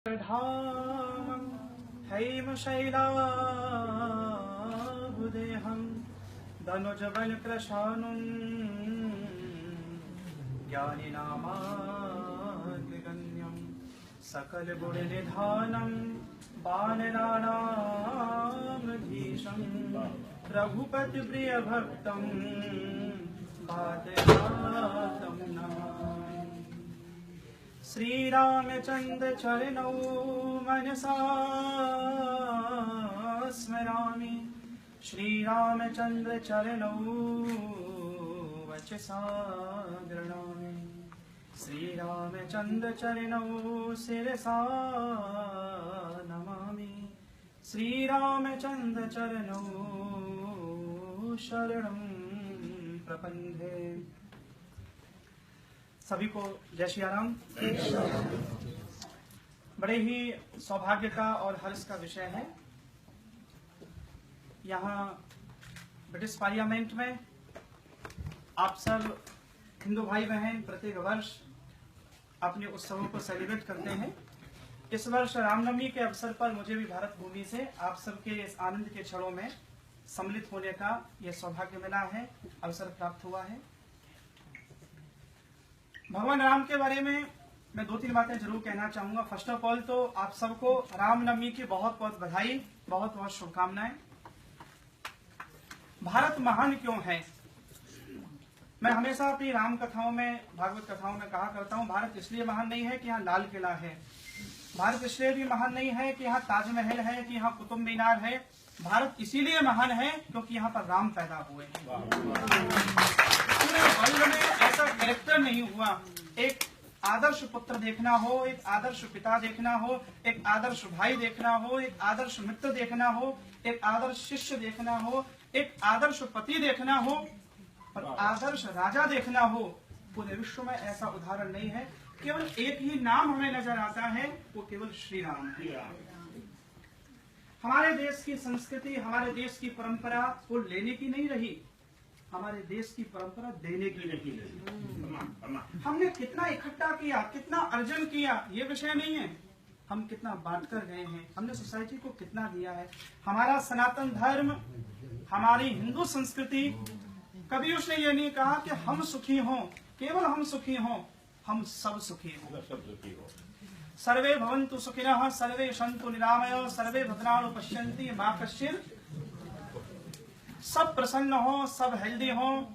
धामं हैमशैलाभुदेहं धनुजबलकृशानुं ज्ञानिनामाग्रगण्यं सकलगुणनिधानं वानराणामधीशं रघुपतिप्रियभक्तं वातजातं नमामि। श्रीरामचन्द्र चरणौ मनसा स्मरामि, श्रीरामचन्द्र चरणौ वचसा गृह्णामि, श्रीरामचन्द्र चरणौ शिरसा नमामि, श्रीरामचन्द्र चरणौ शरणं प्रपन्थे। सभी को जय श्री राम। बड़े ही सौभाग्य का और हर्ष का विषय है, यहाँ ब्रिटिश पार्लियामेंट में आप सब हिंदू भाई बहन प्रत्येक वर्ष अपने उत्सवों को सेलिब्रेट करते हैं। इस वर्ष रामनवमी के अवसर पर मुझे भी भारत भूमि से आप सबके इस आनंद के क्षणों में सम्मिलित होने का यह सौभाग्य मिला है, अवसर प्राप्त हुआ है। भगवान राम के बारे में मैं 2-3 बातें जरूर कहना चाहूंगा। फर्स्ट ऑफ ऑल तो आप सबको रामनवमी की बहुत बहुत बधाई, बहुत बहुत शुभकामनाएं। भारत महान क्यों है? मैं हमेशा अपनी राम कथाओं में, भागवत कथाओं में कहा करता हूं, भारत इसलिए महान नहीं है कि यहाँ लाल किला है, भारत इसलिए भी महान नहीं है कि यहाँ ताजमहल है, कि यहाँ कुतुब मीनार है। भारत इसीलिए महान है क्योंकि यहाँ पर राम पैदा हुए हैं। पूरे वर्ल्ड में ऐसा कैरेक्टर नहीं हुआ। एक आदर्श पुत्र देखना हो, एक आदर्श पिता देखना हो, एक आदर्श भाई देखना हो, एक आदर्श मित्र देखना हो, एक आदर्श शिष्य देखना हो, एक आदर्श पति देखना हो और आदर्श राजा देखना हो, पूरे विश्व में ऐसा उदाहरण नहीं है। केवल एक ही नाम हमें नजर आता है, वो केवल श्री राम है। हमारे देश की संस्कृति, हमारे देश की परंपरा वो लेने की नहीं रही, हमारे देश की परंपरा देने की नहीं रही। हमने कितना इकट्ठा किया, कितना अर्जन किया, ये विषय नहीं है। हम कितना बांट कर गए हैं, हमने सोसाइटी को कितना दिया है। हमारा सनातन धर्म, हमारी हिंदू संस्कृति, कभी उसने ये नहीं कहा कि हम सुखी हों, केवल हम सुखी हों, हम सब सुखी हों। सर्वे भवन्तु सुखिनः, सर्वे सन्तु निरामया, सर्वे भद्राणि पश्यन्ति मा कश्चित्। सब प्रसन्न हो, सब हेल्दी हो,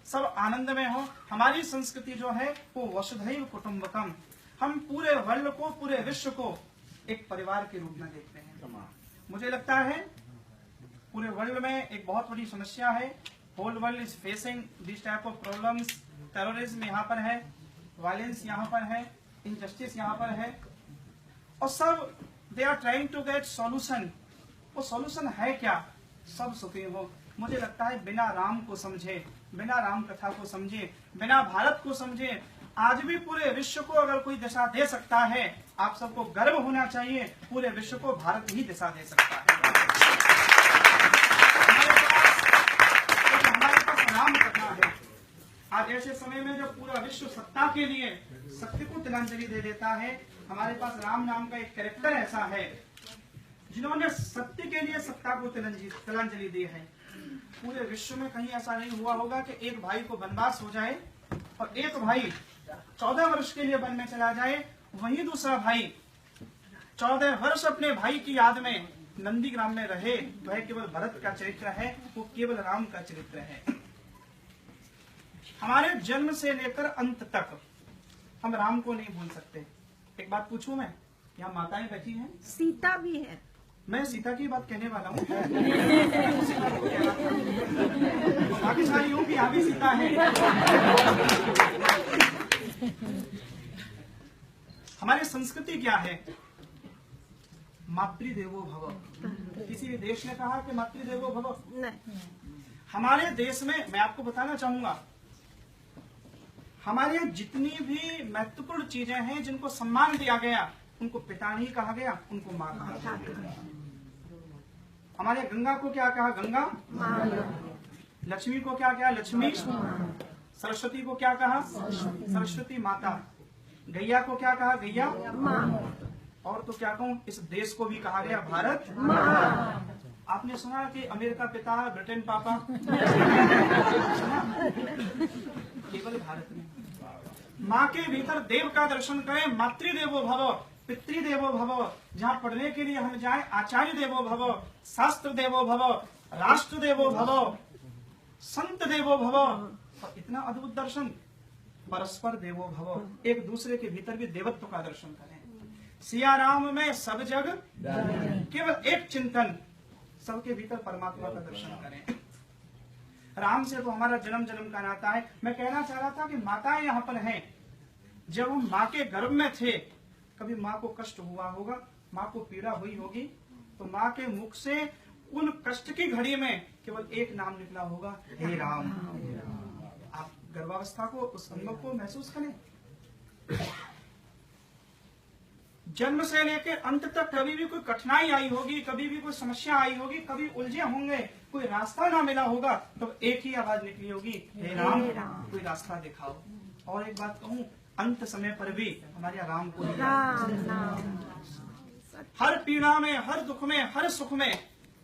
सब आनंद में हो। हमारी संस्कृति जो है वो वसुधैव कुटुम्बकम। हम पूरे वर्ल्ड को, पूरे विश्व को एक परिवार के रूप में देखते हैं। मुझे लगता है पूरे वर्ल्ड में एक बहुत बड़ी समस्या है। Whole world is facing this type of problems. Terrorism यहाँ पर है, वायलेंस यहाँ पर है, इनजस्टिस यहाँ पर है, और सब they are trying to get solution. वो सॉल्यूशन है क्या? सब सुखी हो। मुझे लगता है बिना राम को समझे, बिना राम कथा को समझे, बिना भारत को समझे, आज भी पूरे विश्व को अगर कोई दिशा दे सकता है, आप सबको गर्व होना चाहिए, पूरे विश्व को भारत ही दिशा दे सकता है। हमारे पास राम कथा है। आज ऐसे समय में जब पूरा विश्व सत्ता के लिए सत्य को तिलांजलि दे देता है, हमारे पास राम नाम का एक कैरेक्टर ऐसा है जिन्होंने सत्य के लिए सत्ता को तिलांजलि दी है। पूरे विश्व में कहीं ऐसा नहीं हुआ होगा कि एक भाई को वनवास हो जाए और एक भाई 14 वर्ष के लिए वन में चला जाए, वहीं दूसरा भाई 14 वर्ष अपने भाई की याद में नंदीग्राम में रहे। वह केवल भरत का चरित्र है, वो केवल राम का चरित्र है। हमारे जन्म से लेकर अंत तक हम राम को नहीं भूल सकते। एक बात पूछूं मैं, यहाँ माताएं बैठी हैं, सीता भी है। मैं सीता की बात कहने वाला हूँ। बाकी सारी यूं भी यहाँ भी सीता है। हमारी संस्कृति क्या है? मातृदेवो भव। किसी भी देश ने कहा कि मातृदेवो भव? नहीं। हमारे देश में मैं आपको बताना चाहूंगा, हमारे यहाँ जितनी भी महत्वपूर्ण चीजें हैं जिनको सम्मान दिया गया, उनको पिता नहीं कहा गया, उनको माँ कहा गया। हमारे गंगा को क्या कहा? गंगा। लक्ष्मी को क्या कहा? लक्ष्मी। सरस्वती को क्या कहा? सरस्वती माता। गैया को क्या कहा? गैया। और तो क्या कहूँ, इस देश को भी कहा गया भारत। आपने सुना कि अमेरिका पिता, ब्रिटेन पापा, केवल भारत में। माँ के भीतर देव का दर्शन करें, मातृदेवो भव, पितृदेवो भव। जहाँ पढ़ने के लिए हम जाएं, आचार्य देवो भव, शास्त्र देवो भव, राष्ट्र देवो भव, संत देवो भव। और इतना अद्भुत दर्शन, परस्पर देवो भव। एक दूसरे के भीतर भी देवत्व का दर्शन करें। सिया राम में सब जग केवल एक चिंतन, सबके भीतर परमात्मा का दर्शन करें। राम से तो हमारा जन्म जन्म का नाता है। मैं कहना चाह रहा था कि माताएं यहाँ पर हैं। जब हम माँ के गर्भ में थे, कभी माँ को कष्ट हुआ होगा, माँ को पीड़ा हुई होगी, तो माँ के मुख से उन कष्ट की घड़ी में केवल एक नाम निकला होगा, हे राम। आप गर्भावस्था को, उस अनुभव को महसूस करें। जन्म से लेकर अंत तक कभी भी कोई कठिनाई आई होगी, कभी भी कोई समस्या आई होगी, कभी उलझे होंगे, कोई रास्ता ना मिला होगा, तो एक ही आवाज निकली होगी, हे राम, कोई रास्ता दिखाओ। और एक बात कहूँ, अंत समय पर भी हमारे राम को हर पीड़ा में, हर दुख में, हर सुख में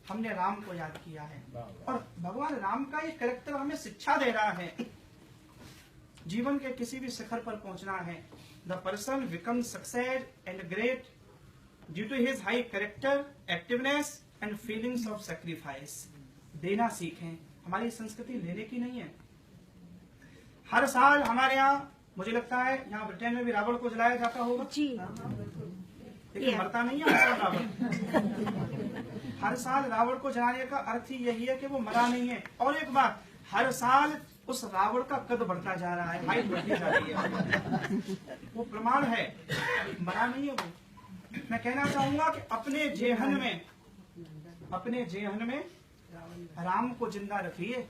हमने राम को याद किया है। और भगवान राम का ये कैरेक्टर हमें शिक्षा दे रहा है। जीवन के किसी भी शिखर पर पहुंचना है, the person becomes success and great due to his high character, activeness and feelings of sacrifice. देना सीखें। हमारी संस्कृति लेने की नहीं है। हर साल हमारे यहाँ, मुझे लगता है यहाँ ब्रिटेन में भी रावण को जलाया जाता होगा जी, लेकिन मरता नहीं है रावण। हर साल रावण को जलाने का अर्थ ही यही है कि वो मरा नहीं है। और एक बात, हर साल उस रावण का कद बढ़ता जा रहा है, हाइट बढ़ती जा रही है। वो प्रमाण है, मरा नहीं है वो। मैं कहना चाहूंगा कि अपने जेहन में राम को जिंदा रखिए।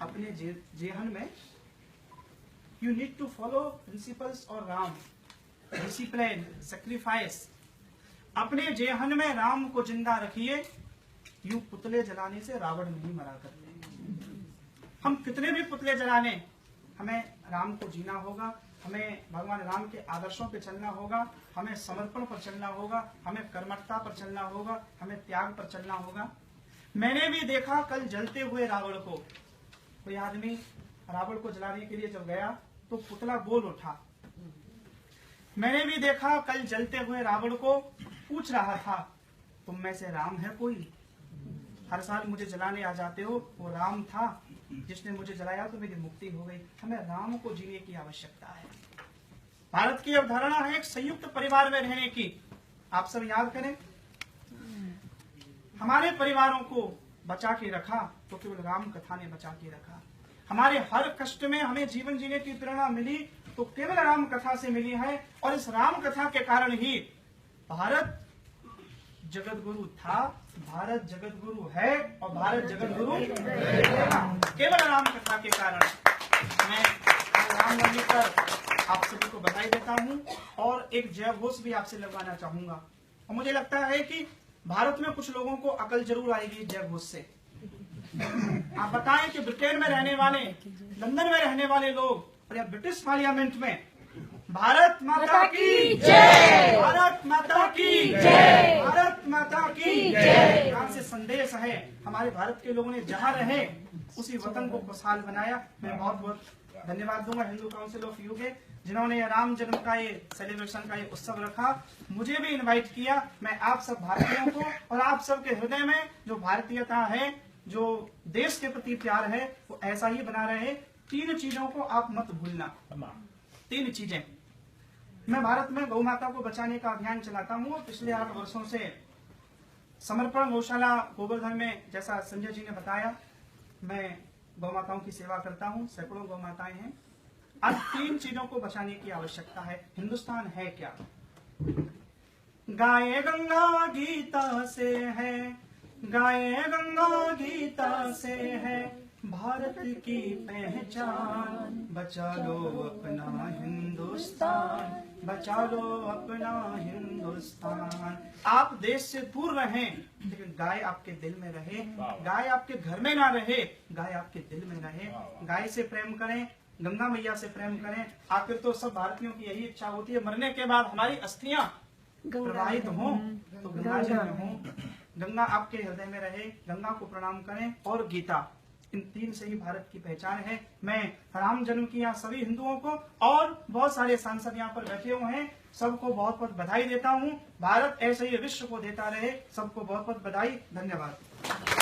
अपने जेहन में you need to follow principles और राम, डिसिप्लिन, सेक्रीफाइस। अपने जेहन में राम को जिंदा रखिए। यू पुतले जलाने से रावण नहीं मरा करते। हम कितने भी पुतले जलाने, हमें राम को जीना होगा, हमें भगवान राम के आदर्शों पर चलना होगा, हमें समर्पण पर चलना होगा, हमें कर्मठता पर चलना होगा, हमें त्याग पर चलना होगा। मैंने भी देखा कल जलते हुए रावण को। कोई आदमी रावण को जलाने के लिए जब गया तो पुतला बोल उठा। मैंने भी देखा कल जलते हुए रावण को, पूछ रहा था, तुम में से राम है कोई? हर साल मुझे जलाने आ जाते हो, वो राम था जिसने मुझे जलाया तो मेरी मुक्ति हो गई। हमें राम को जीने की आवश्यकता है। भारत की अवधारणा है एक संयुक्त परिवार में रहने की। आप सब याद करें, हमारे परिवारों को बचा के रखा तो केवल राम कथा ने बचा के रखा। हमारे हर कष्ट में हमें जीवन जीने की प्रेरणा मिली तो केवल राम कथा से मिली है। और इस राम कथा के कारण ही भारत जगत गुरु था, भारत जगत गुरु है और भारत जगत गुरु केवल राम कथा के कारण। मैं रामनवमी पर आप सभी को बधाई देता हूं और एक जय घोष भी आपसे लगवाना चाहूंगा। और मुझे लगता है कि भारत में कुछ लोगों को अकल जरूर आएगी जय घोष से। आप बताएं कि ब्रिटेन में रहने वाले, लंदन में रहने वाले लोग और या ब्रिटिश पार्लियामेंट में भारत माता की जय, भारत माता की जय, भारत माता की जय। यहाँ से संदेश है, हमारे भारत के लोगों ने जहाँ रहे उसी वतन को खुशहाल बनाया। मैं बहुत बहुत धन्यवाद दूंगा हिंदू काउंसिल ऑफ यूके जिन्होंने राम जन्म का ये सेलिब्रेशन का ये उत्सव रखा, मुझे भी इनवाइट किया। मैं आप सब भारतीयों को और आप सब के हृदय में जो भारतीयता है, जो देश के प्रति प्यार है, वो ऐसा ही बना रहे। 3 चीजों को आप मत भूलना। 3 चीजें। मैं भारत में गौ माता को बचाने का अभियान चलाता हूँ। पिछले 8 वर्षों से समर्पण गौशाला गोवर्धन में, जैसा संजय जी ने बताया, मैं गौ माताओं की सेवा करता हूँ। सैकड़ों गौ माताएं हैं। आज 3 चीजों को बचाने की आवश्यकता है। हिंदुस्तान है क्या? गाय गंगा गीता से है, गाय गंगा गीता से है भारत की पहचान। बचा लो अपना हिंदुस्तान, बचा लो अपना हिंदुस्तान। आप देश से दूर रहें लेकिन गाय आपके दिल में रहे। गाय आपके घर में ना रहे, गाय आपके दिल में रहे। गाय से प्रेम करें, गंगा मैया से प्रेम करें। आखिर तो सब भारतीयों की यही इच्छा होती है, मरने के बाद हमारी अस्थियां प्रवाहित हो तो गंगा जी में हो। गंगा आपके हृदय में रहे, गंगा को प्रणाम करें। और गीता, इन 3 से ही भारत की पहचान है। मैं राम जन्म की यहाँ सभी हिंदुओं को और बहुत सारे सांसद यहाँ पर बैठे हुए हैं, सबको बहुत बहुत बधाई देता हूँ। भारत ऐसे ही विश्व को देता रहे। सबको बहुत बहुत बधाई, धन्यवाद।